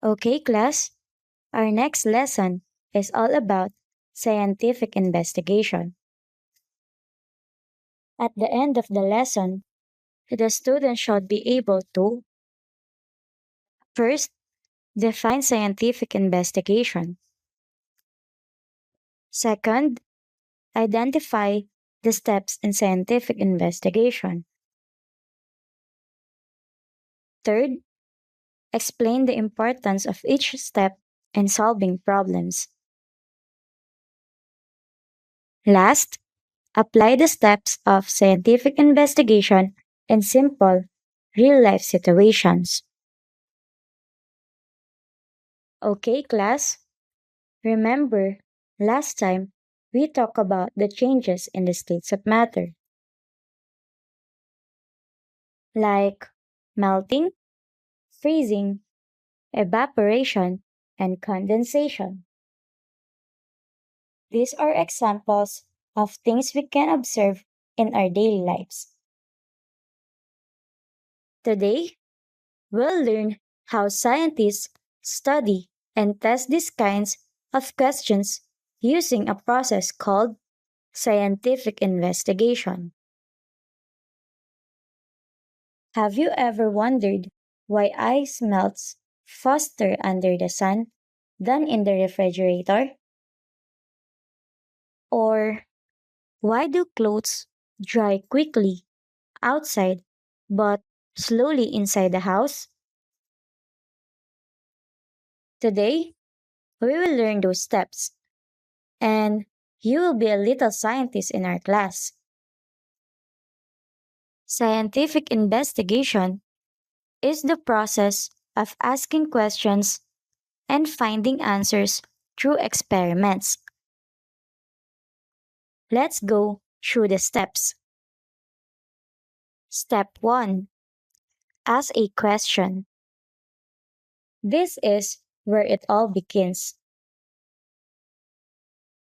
Okay, class, our next lesson is all about scientific investigation. At the end of the lesson, the student should be able to first define scientific investigation, second, identify the steps in scientific investigation, third, explain the importance of each step in solving problems. Last, apply the steps of scientific investigation in simple, real life situations. Okay, class, remember last time we talked about the changes in the states of matter, like melting, freezing, evaporation, and condensation. These are examples of things we can observe in our daily lives. Today, we'll learn how scientists study and test these kinds of questions using a process called scientific investigation. Have you ever wondered why ice melts faster under the sun than in the refrigerator? Or why do clothes dry quickly outside but slowly inside the house? Today, we will learn those steps, and you will be a little scientist in our class. Scientific investigation is the process of asking questions and finding answers through experiments. Let's go through the steps. Step 1. Ask a question. This is where it all begins.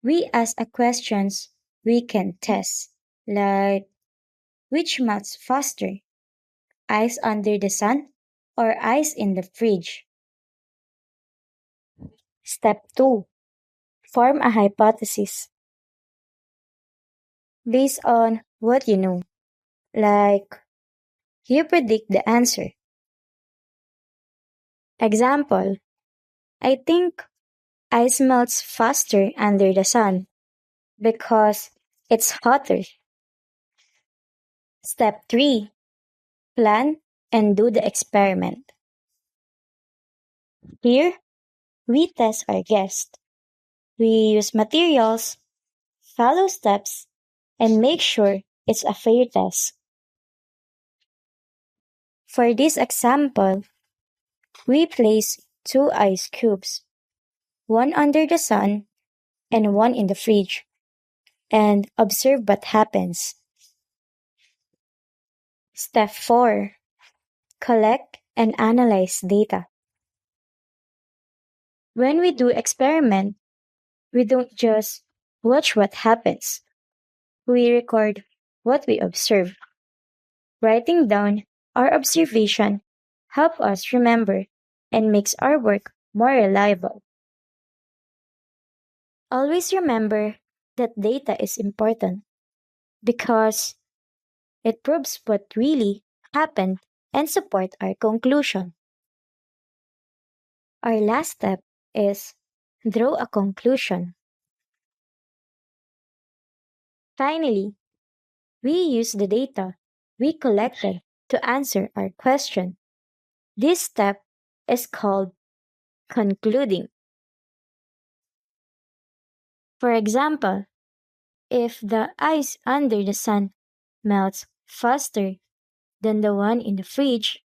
We ask a questions we can test, like which melts faster, ice under the sun or ice in the fridge? Step 2. Form a hypothesis based on what you know, like you predict the answer. Example, I think ice melts faster under the sun because it's hotter. Step 3. Plan and do the experiment. Here, we test our guess. We use materials, follow steps, and make sure it's a fair test. For this example, we place two ice cubes, one under the sun and one in the fridge, and observe what happens. Step 4. Collect and analyze data. When we do experiment, we don't just watch what happens. We record what we observe. Writing down our observation help us remember and makes our work more reliable. Always remember that data is important because it proves what really happened and support our conclusion. Our last step is draw a conclusion. Finally, we use the data we collected to answer our question. This step is called concluding. For example, if the ice under the sun melts faster than the one in the fridge,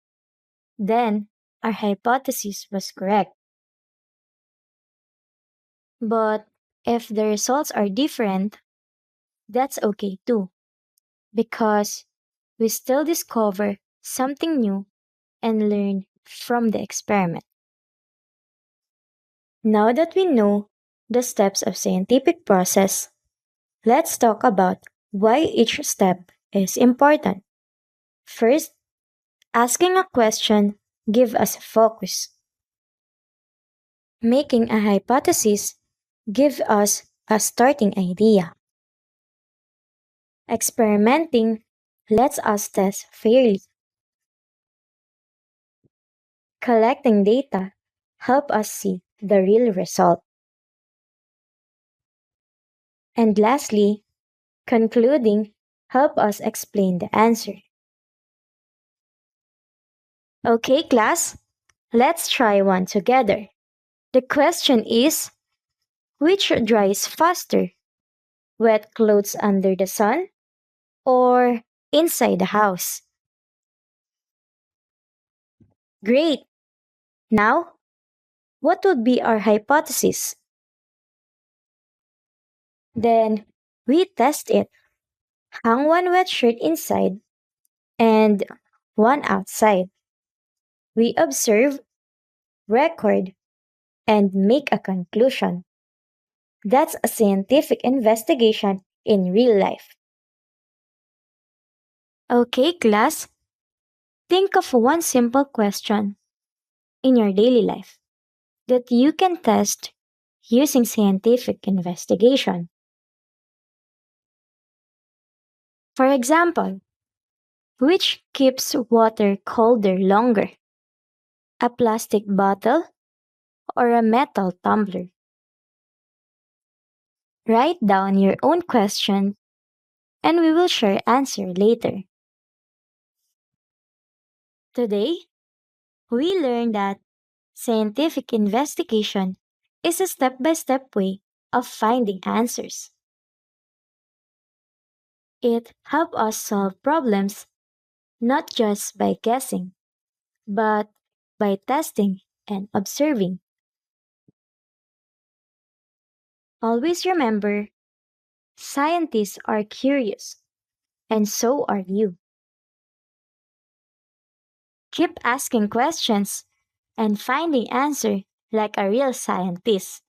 then our hypothesis was correct. But if the results are different, that's okay too, because we still discover something new and learn from the experiment. Now that we know the steps of scientific process, let's talk about why each step is important. First, asking a question gives us a focus. Making a hypothesis gives us a starting idea. Experimenting lets us test fairly. Collecting data help us see the real result. And lastly, concluding help us explain the answer. Okay, class, let's try one together. The question is, which dries faster? Wet clothes under the sun or inside the house? Great! Now, what would be our hypothesis? Then we test it. Hang one wet shirt inside and one outside. We observe, record, and make a conclusion. That's a scientific investigation in real life. Okay, class, think of one simple question in your daily life that you can test using scientific investigation. For example, which keeps water colder longer? A plastic bottle or a metal tumbler? Write down your own question and we will share answer later. Today, we learned that scientific investigation is a step-by-step way of finding answers. It helps us solve problems not just by guessing, but by testing and observing. Always remember, scientists are curious, and so are you. Keep asking questions and finding answer like a real scientist.